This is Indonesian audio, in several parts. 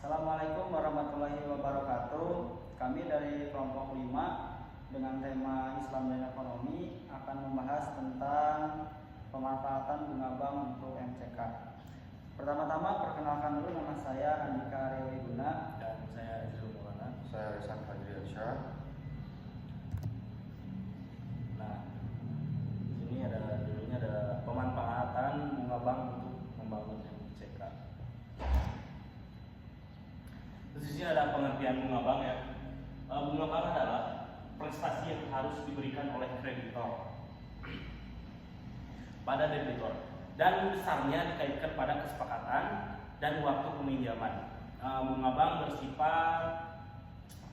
Assalamualaikum warahmatullahi wabarakatuh. Kami dari kelompok 5 dengan tema Islam dan Ekonomi akan membahas tentang pemanfaatan bunga bank untuk MCK. Pertama-tama perkenalkan dulu, nama saya Andika Rewi Guna Dan saya Izul Maulana. Saya Resan Fadriansyah. Nah, di sini judulnya ada pemanfaatan bunga bank untuk membangun MCK. Terus di sini ada pengertian bunga bank ya. Bunga bank adalah prestasi yang harus diberikan oleh kreditor pada debitur dan besarnya dikaitkan pada kesepakatan dan waktu peminjaman. Bunga bank bersifat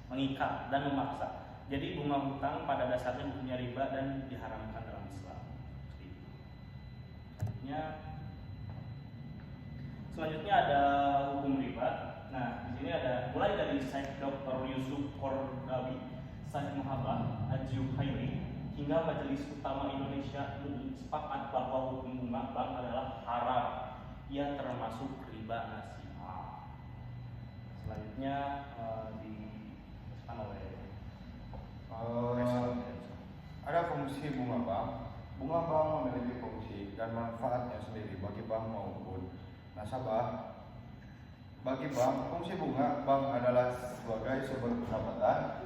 mengikat dan memaksa. Jadi bunga hutang pada dasarnya punya riba dan diharamkan dalam Islam. Selanjutnya ada hukum riba. Nah, di sini ada mulai dari Syekh Dr. Yusuf Kordawi, Syekh Muhammad Al-Juhairi hingga Majelis Utama Indonesia sepakat bahwa hukum bunga bank adalah haram. Ia termasuk riba nasi'ah. Selanjutnya dijelaskan oleh Ada fungsi bunga bank. Bunga bank memiliki fungsi dan manfaatnya sendiri bagi bank maupun nasabah. Bagi bank, fungsi bunga bank adalah sebagai sumber pendapatan.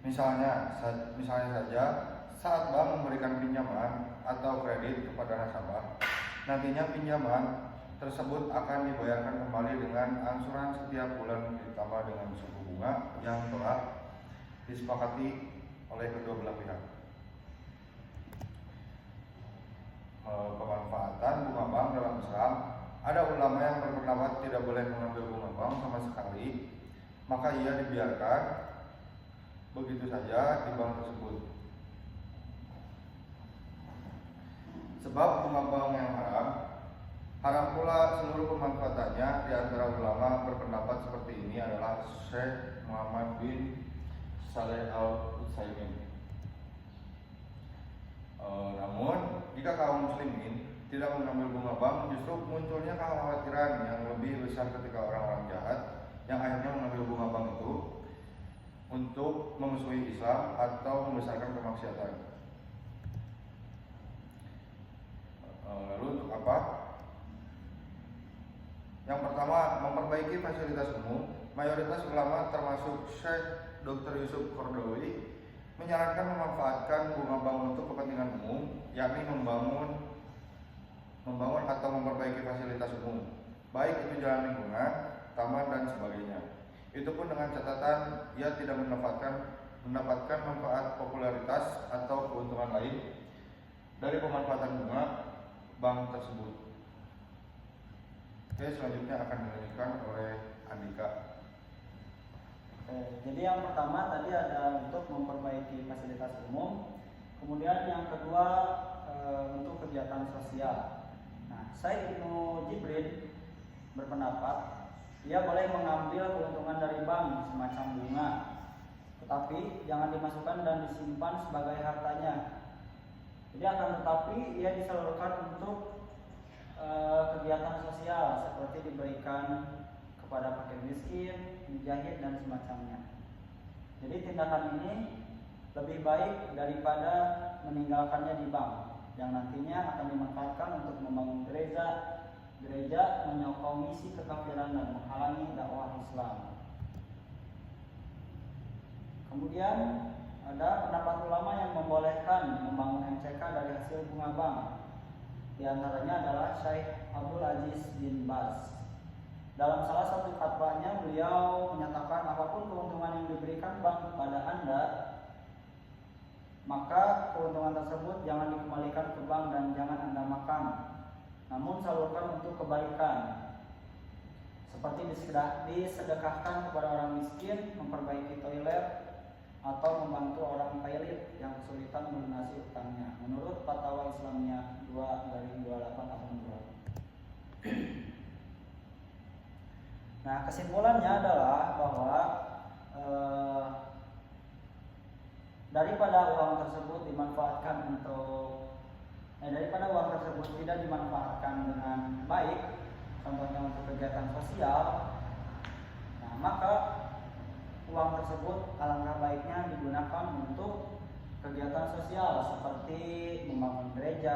Misalnya saja saat bank memberikan pinjaman atau kredit kepada nasabah, nantinya pinjaman tersebut akan dibayarkan kembali dengan angsuran setiap bulan ditambah dengan suku bunga yang telah disepakati oleh kedua belah pihak. Pemanfaatan bunga bank dalam Islam. Ada ulama yang berpendapat tidak boleh mengambil bunga bank sama sekali, maka ia dibiarkan begitu saja di bank tersebut. Sebab bunga bank yang haram pula seluruh pemanfaatannya. Di antara ulama berpendapat seperti ini adalah Syekh Muhammad bin Saleh Al-Utsaimin. Namun, jika kaum muslimin tidak mengambil bunga bank, justru munculnya kekhawatiran yang lebih besar ketika orang-orang jahat yang akhirnya mengambil bunga bank itu untuk memusuhi Islam atau membesarkan kemaksiatan. Lalu untuk apa? Yang pertama, memperbaiki fasilitas umum. Mayoritas ulama termasuk Syekh Dr. Yusuf Kordawi menyarankan memanfaatkan bunga bank untuk kepentingan umum, yakni membangun atau memperbaiki fasilitas umum, baik itu jalan lingkungan, taman dan sebagainya. Itu pun dengan catatan ia tidak mendapatkan manfaat popularitas atau keuntungan lain dari pemanfaatan bunga bank tersebut. Oke, selanjutnya akan dilanjutkan oleh Andika. Jadi yang pertama tadi ada untuk memperbaiki fasilitas umum, kemudian yang kedua untuk kegiatan sosial. Nah, Syekh Ibnu Jibrin berpendapat ia boleh mengambil keuntungan dari bank semacam bunga, tetapi jangan dimasukkan dan disimpan sebagai hartanya. Jadi akan tetapi ia disalurkan untuk kegiatan sosial seperti diberikan kepada fakir miskin, mujahid dan semacamnya. Jadi tindakan ini lebih baik daripada meninggalkannya di bank yang nantinya akan dimanfaatkan untuk membangun gereja menyokong misi kekafiran dan menghalangi dakwah Islam. Kemudian ada pendapat ulama yang membolehkan membangun MCK dari hasil bunga bank. Di antaranya adalah Syekh Abdul Aziz bin Baz. Dalam salah satu fatwanya beliau menyatakan apapun keuntungan yang diberikan bank kepada Anda, maka keuntungan tersebut jangan dikembalikan ke bank dan jangan Anda makan, namun salurkan untuk kebaikan, seperti disedekahkan kepada orang miskin, memperbaiki toilet, atau membantu orang pailit yang kesulitan melunasi utangnya, menurut Fatwa Islamiyah 2/28 tahun 2. Nah, kesimpulannya adalah bahwa daripada uang tersebut tidak dimanfaatkan dengan baik, contohnya untuk kegiatan sosial, nah maka uang tersebut alangkah baiknya digunakan untuk kegiatan sosial seperti membangun gereja,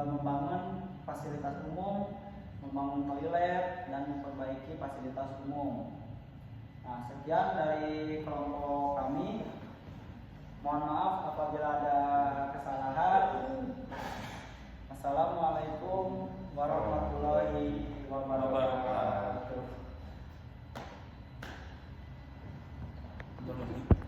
membangun fasilitas umum, membangun toilet, dan memperbaiki fasilitas umum. Nah, sekian dari kelompok kami. Mohon maaf apabila ada kesalahan.